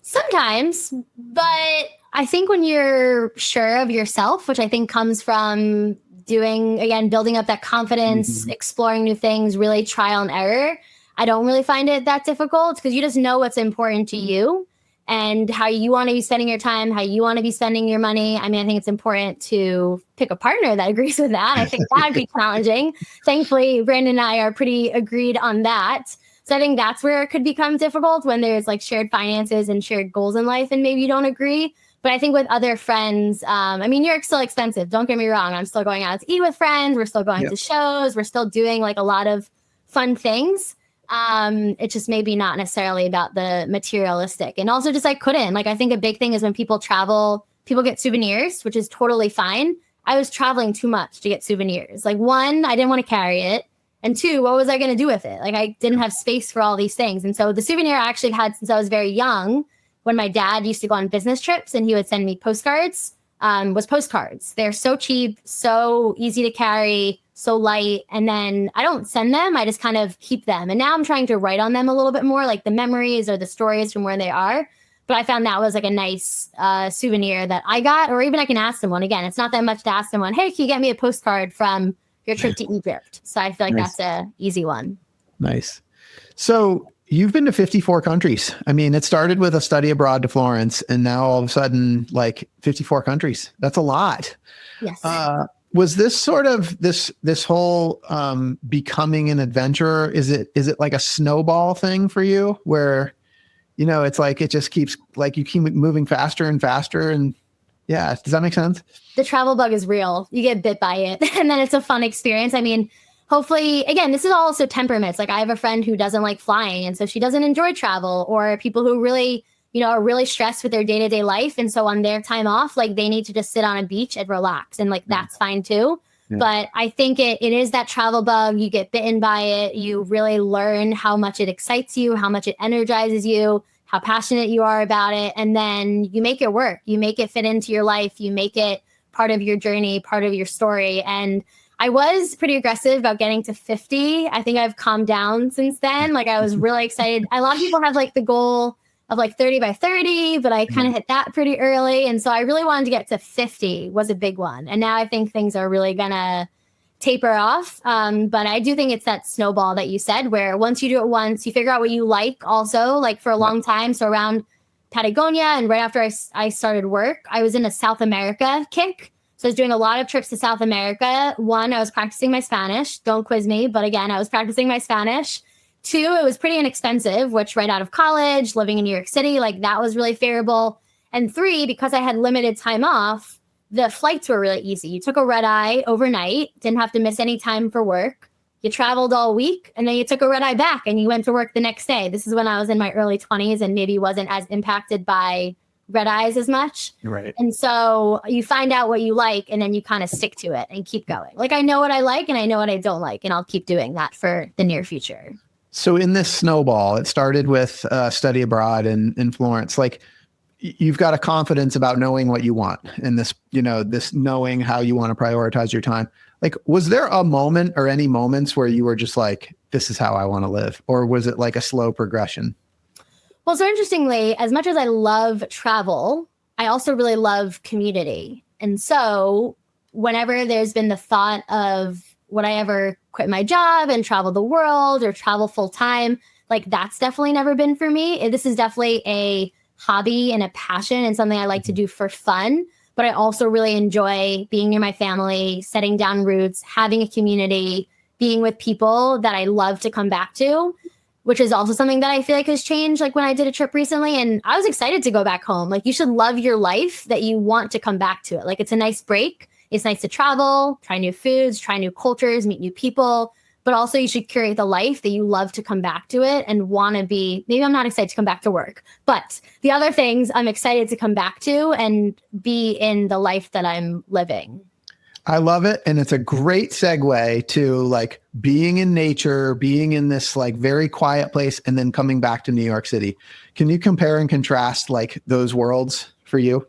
Sometimes, but I think when you're sure of yourself, which I think comes from building up that confidence, exploring new things, really trial and error, I don't really find it that difficult because you just know what's important to you and how you want to be spending your time, how you want to be spending your money. I mean, I think it's important to pick a partner that agrees with that. I think that'd be challenging. Thankfully, Brandon and I are pretty agreed on that. So I think that's where it could become difficult when there's like shared finances and shared goals in life and maybe you don't agree. But I think with other friends, I mean, New York's still expensive. Don't get me wrong. I'm still going out to eat with friends. We're still going to shows. We're still doing like a lot of fun things. It's just maybe not necessarily about the materialistic. And also just I think a big thing is when people travel, people get souvenirs, which is totally fine. I was traveling too much to get souvenirs. Like one, I didn't want to carry it. And two, what was I going to do with it? Like I didn't have space for all these things. And so the souvenir I actually had since I was very young, when my dad used to go on business trips and he would send me postcards, was postcards. They're so cheap, so easy to carry, so light. And then I don't send them. I just kind of keep them. And now I'm trying to write on them a little bit more, like the memories or the stories from where they are. But I found that was like a nice souvenir that I got, or even I can ask someone. Again, it's not that much to ask someone, hey, can you get me a postcard from your trip to Egypt? So I feel like that's an easy one. Nice. So you've been to 54 countries. I mean, it started with a study abroad to Florence, and now all of a sudden, like 54 countries. That's a lot. Yes. Was this sort of this whole becoming an adventurer? Is it like a snowball thing for you where, it's like it just keeps like you keep moving faster and faster? And yeah, does that make sense? The travel bug is real. You get bit by it and then it's a fun experience. I mean, hopefully, again, this is also temperaments. Like I have a friend who doesn't like flying and so she doesn't enjoy travel, or people who really, are really stressed with their day-to-day life. And so on their time off, like they need to just sit on a beach and relax. And like, that's fine too. Yeah. But I think it is that travel bug. You get bitten by it. You really learn how much it excites you, how much it energizes you, how passionate you are about it. And then you make it work. You make it fit into your life. You make it part of your journey, part of your story. And I was pretty aggressive about getting to 50. I think I've calmed down since then. Like I was really excited. A lot of people have like the goal of like 30 by 30, but I kind of hit that pretty early. And so I really wanted to get to 50 was a big one. And now I think things are really going to taper off. But I do think it's that snowball that you said, where once you do it once, you figure out what you like also, like for a long time. So around Patagonia and right after I started work, I was in a South America kick. So I was doing a lot of trips to South America. One, I was practicing my Spanish. Don't quiz me. But again, I was practicing my Spanish. Two, it was pretty inexpensive, which right out of college, living in New York City, like that was really favorable. And three, because I had limited time off, the flights were really easy. You took a red eye overnight, didn't have to miss any time for work. You traveled all week and then you took a red eye back and you went to work the next day. This is when I was in my early 20s and maybe wasn't as impacted by red eyes as much. Right. And so you find out what you like and then you kind of stick to it and keep going. Like I know what I like and I know what I don't like, and I'll keep doing that for the near future. So in this snowball, it started with study abroad in Florence. Like you've got a confidence about knowing what you want and this, this knowing how you want to prioritize your time. Like, was there a moment or any moments where you were just like, this is how I want to live? Or was it like a slow progression? Well, so interestingly, as much as I love travel, I also really love community. And so whenever there's been the thought of would I ever quit my job and travel the world or travel full time, like that's definitely never been for me. This is definitely a hobby and a passion and something I like to do for fun. But I also really enjoy being near my family, setting down roots, having a community, being with people that I love to come back to, which is also something that I feel like has changed. Like when I did a trip recently and I was excited to go back home. Like you should love your life that you want to come back to it. Like it's a nice break. It's nice to travel, try new foods, try new cultures, meet new people. But also you should curate the life that you love to come back to it and want to be. Maybe I'm not excited to come back to work, but the other things I'm excited to come back to and be in the life that I'm living. I love it. And it's a great segue to like being in nature, being in this like very quiet place, and then coming back to New York City. Can you compare and contrast like those worlds for you?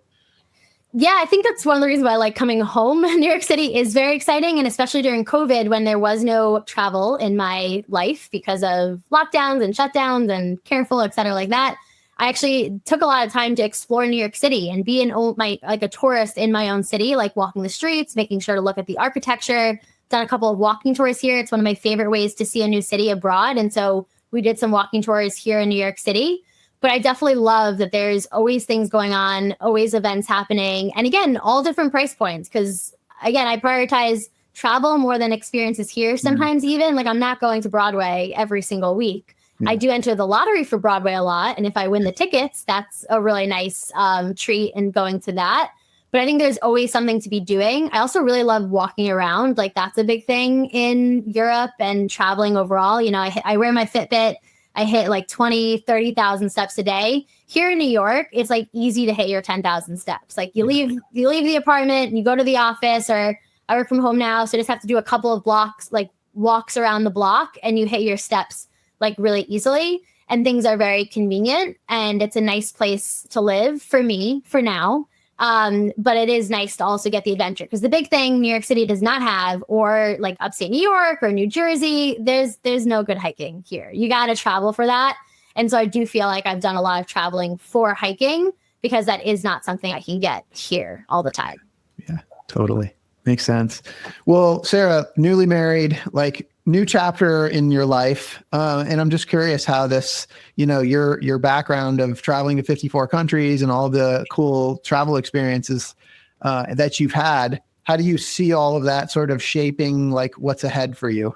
Yeah, I think that's one of the reasons why I like coming home. New York City is very exciting. And especially during COVID, when there was no travel in my life because of lockdowns and shutdowns and careful, et cetera, like that. I actually took a lot of time to explore New York City and be like a tourist in my own city, like walking the streets, making sure to look at the architecture. Done a couple of walking tours here. It's one of my favorite ways to see a new city abroad. And so we did some walking tours here in New York City. But I definitely love that there's always things going on, always events happening. And again, all different price points. Because again, I prioritize travel more than experiences here. Sometimes even like I'm not going to Broadway every single week. I do enter the lottery for Broadway a lot. And if I win the tickets, that's a really nice treat in going to that. But I think there's always something to be doing. I also really love walking around. Like that's a big thing in Europe and traveling overall. You know, I wear my Fitbit. I hit like 20, 30,000 steps a day. Here in New York, it's like easy to hit your 10,000 steps. Like you leave the apartment and you go to the office, or I work from home now. So I just have to do a couple of blocks, like walks around the block, and you hit your steps like really easily. And things are very convenient, and it's a nice place to live for me for now. But it is nice to also get the adventure, because the big thing New York City does not have, or like upstate New York or New Jersey, there's no good hiking here. You got to travel for that. And so I do feel like I've done a lot of traveling for hiking, because that is not something I can get here all the time. Yeah, totally. Makes sense. Well, Sarah, newly married, like new chapter in your life. And I'm just curious how this, you know, your background of traveling to 54 countries and all the cool travel experiences that you've had, how do you see all of that sort of shaping like what's ahead for you?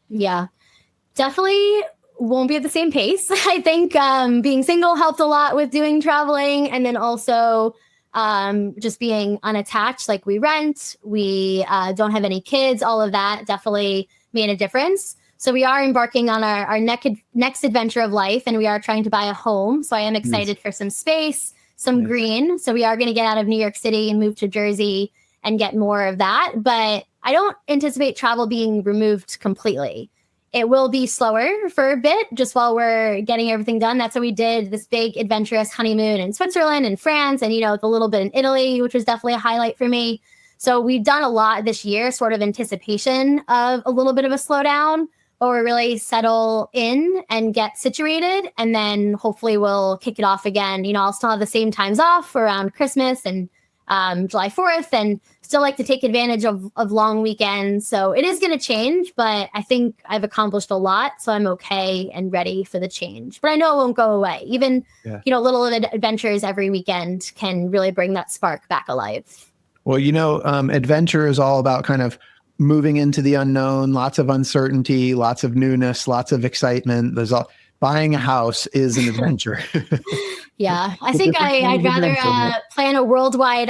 Yeah, definitely won't be at the same pace. I think being single helped a lot with doing traveling. And then also just being unattached, like we rent, we don't have any kids, all of that definitely made a difference. So we are embarking on our next adventure of life, and we are trying to buy a home. So I am excited for some space, some green. So we are going to get out of New York City and move to Jersey and get more of that. But I don't anticipate travel being removed completely. It will be slower for a bit just while we're getting everything done. That's why we did this big adventurous honeymoon in Switzerland and France, and, you know, a little bit in Italy, which was definitely a highlight for me. So we've done a lot this year, sort of anticipation of a little bit of a slowdown, but we're really settle in and get situated. And then hopefully we'll kick it off again. You know, I'll still have the same times off around Christmas and July 4th, and still like to take advantage of long weekends. So it is going to change, but I think I've accomplished a lot. So I'm okay and ready for the change. But I know it won't go away. Even, you know, little adventures every weekend can really bring that spark back alive. Well, you know, adventure is all about kind of moving into the unknown, lots of uncertainty, lots of newness, lots of excitement. Buying a house is an adventure. Yeah, I think I'd rather plan a worldwide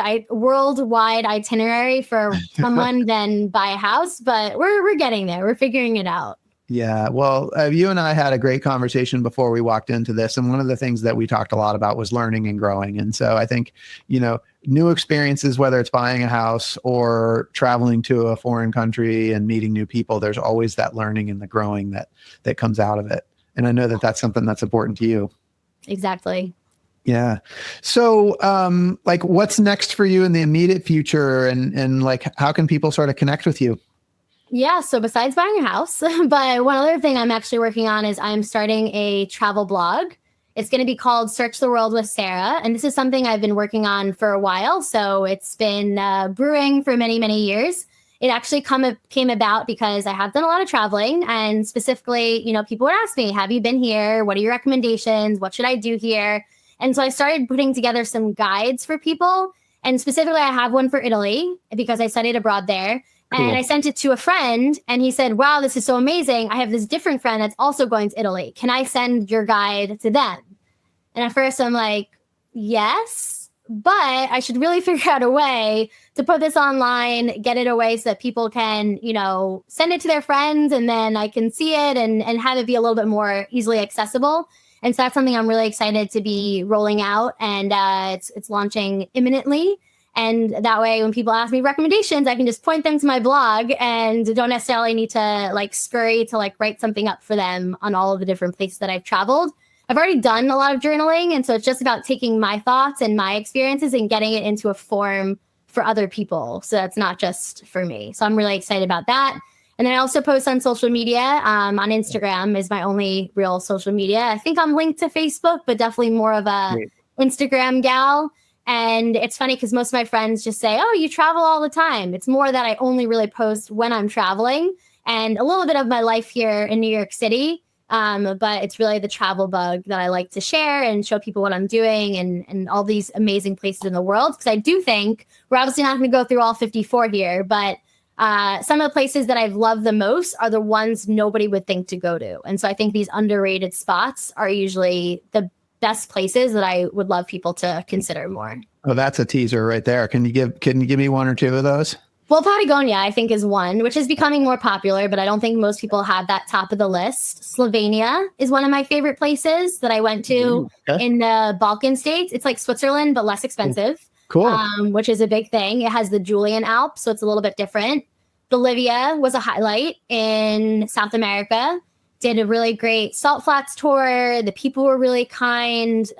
itinerary for someone than buy a house, but we're getting there. We're figuring it out. Yeah, well, you and I had a great conversation before we walked into this. And one of the things that we talked a lot about was learning and growing. And so I think, you know, new experiences, whether it's buying a house or traveling to a foreign country and meeting new people, there's always that learning and the growing that comes out of it. And I know that that's something that's important to you. Exactly. Yeah. So, like, what's next for you in the immediate future, and like, how can people sort of connect with you? Yeah. So besides buying a house, but one other thing I'm actually working on is I'm starting a travel blog. It's going to be called Search the World with Sarah. And this is something I've been working on for a while. So it's been brewing for many, many years. It actually came about because I have done a lot of traveling, and specifically, you know, people would ask me, have you been here? What are your recommendations? What should I do here? And so I started putting together some guides for people. And specifically, I have one for Italy because I studied abroad there. Cool. And I sent it to a friend, and he said, wow, this is so amazing. I have this different friend that's also going to Italy. Can I send your guide to them? And at first I'm like, yes, but I should really figure out a way to put this online, get it away so that people can, you know, send it to their friends, and then I can see it and have it be a little bit more easily accessible. And so that's something I'm really excited to be rolling out, and it's launching imminently. And that way, when people ask me recommendations, I can just point them to my blog and don't necessarily need to like scurry to like write something up for them on all of the different places that I've traveled. I've already done a lot of journaling. And so it's just about taking my thoughts and my experiences and getting it into a form for other people. So that's not just for me. So I'm really excited about that. And then I also post on social media. On Instagram is my only real social media. I think I'm linked to Facebook, but definitely more of a Instagram gal. And it's funny because most of my friends just say, oh, you travel all the time. It's more that I only really post when I'm traveling and a little bit of my life here in New York City. But it's really the travel bug that I like to share and show people what I'm doing and all these amazing places in the world. Because I do think we're obviously not going to go through all 54 here, but some of the places that I've loved the most are the ones nobody would think to go to. And so I think these underrated spots are usually the best places that I would love people to consider more. Oh, that's a teaser right there. Can you give me one or two of those? Well, Patagonia, I think, is one, which is becoming more popular, but I don't think most people have that top of the list. Slovenia is one of my favorite places that I went to in the Balkan states. It's like Switzerland, but less expensive. Cool. Which is a big thing. It has the Julian Alps, so it's a little bit different. Bolivia was a highlight in South America. Did a really great salt flats tour. The people were really kind,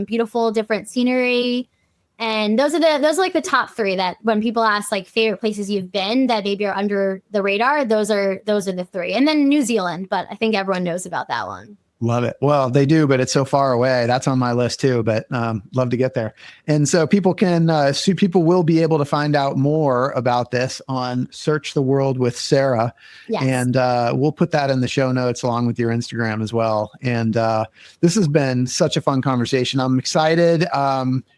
beautiful, different scenery. And those are like the top three that when people ask like favorite places you've been that maybe are under the radar, those are the three. And then New Zealand, but I think everyone knows about that one. Love it. Well, they do, but it's so far away. That's on my list too, but love to get there. And so people will be able to find out more about this on Search the World with Sarah. Yes. And we'll put that in the show notes along with your Instagram as well. And this has been such a fun conversation. I'm excited.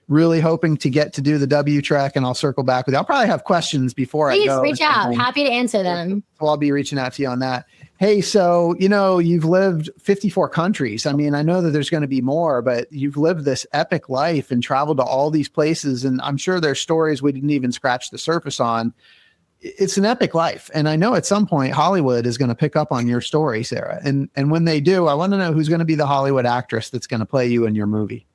Really hoping to get to do the W Trek, and I'll circle back with you. I'll probably have questions before I go. Please reach out. Happy to answer them. So I'll be reaching out to you on that. Hey, so, you've lived 54 countries. I mean, I know that there's going to be more, but you've lived this epic life and traveled to all these places. And I'm sure there's stories we didn't even scratch the surface on. It's an epic life. And I know at some point Hollywood is going to pick up on your story, Sarah. And when they do, I want to know who's going to be the Hollywood actress that's going to play you in your movie.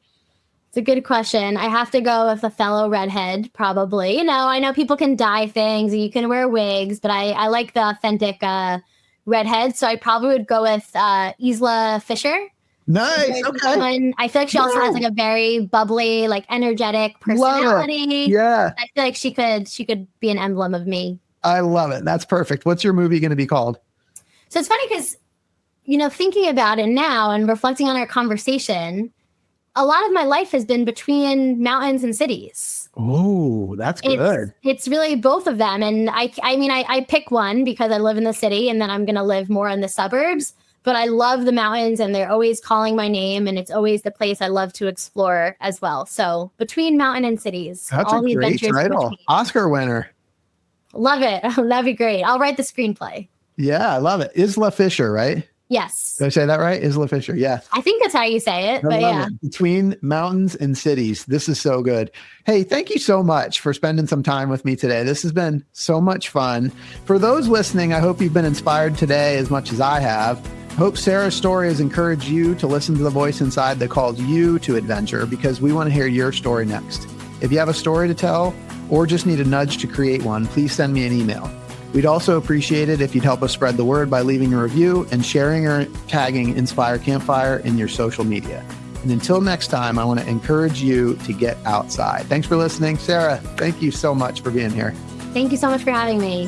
It's a good question. I have to go with a fellow redhead, probably. I know people can dye things and you can wear wigs, but I like the authentic redhead. So I probably would go with Isla Fisher. Nice. Okay. I feel like she also has like a very bubbly, like energetic personality. Yeah. I feel like she could be an emblem of me. I love it. That's perfect. What's your movie going to be called? So it's funny because, thinking about it now and reflecting on our conversation, a lot of my life has been between mountains and cities. Oh, that's good. It's really both of them. And I pick one because I live in the city and then I'm going to live more in the suburbs. But I love the mountains and they're always calling my name. And it's always the place I love to explore as well. So between mountain and cities. That's all a great title. Oscar winner. Love it. That'd be great. I'll write the screenplay. Yeah, I love it. Isla Fisher, right? Yes. Did I say that right? Isla Fisher. Yeah. I think that's how you say it. But yeah. Between mountains and cities. This is so good. Hey, thank you so much for spending some time with me today. This has been so much fun. For those listening, I hope you've been inspired today as much as I have. I hope Sarah's story has encouraged you to listen to the voice inside that calls you to adventure, because we want to hear your story next. If you have a story to tell or just need a nudge to create one, please send me an email. We'd also appreciate it if you'd help us spread the word by leaving a review and sharing or tagging Inspire Campfire in your social media. And until next time, I want to encourage you to get outside. Thanks for listening. Sarah, thank you so much for being here. Thank you so much for having me.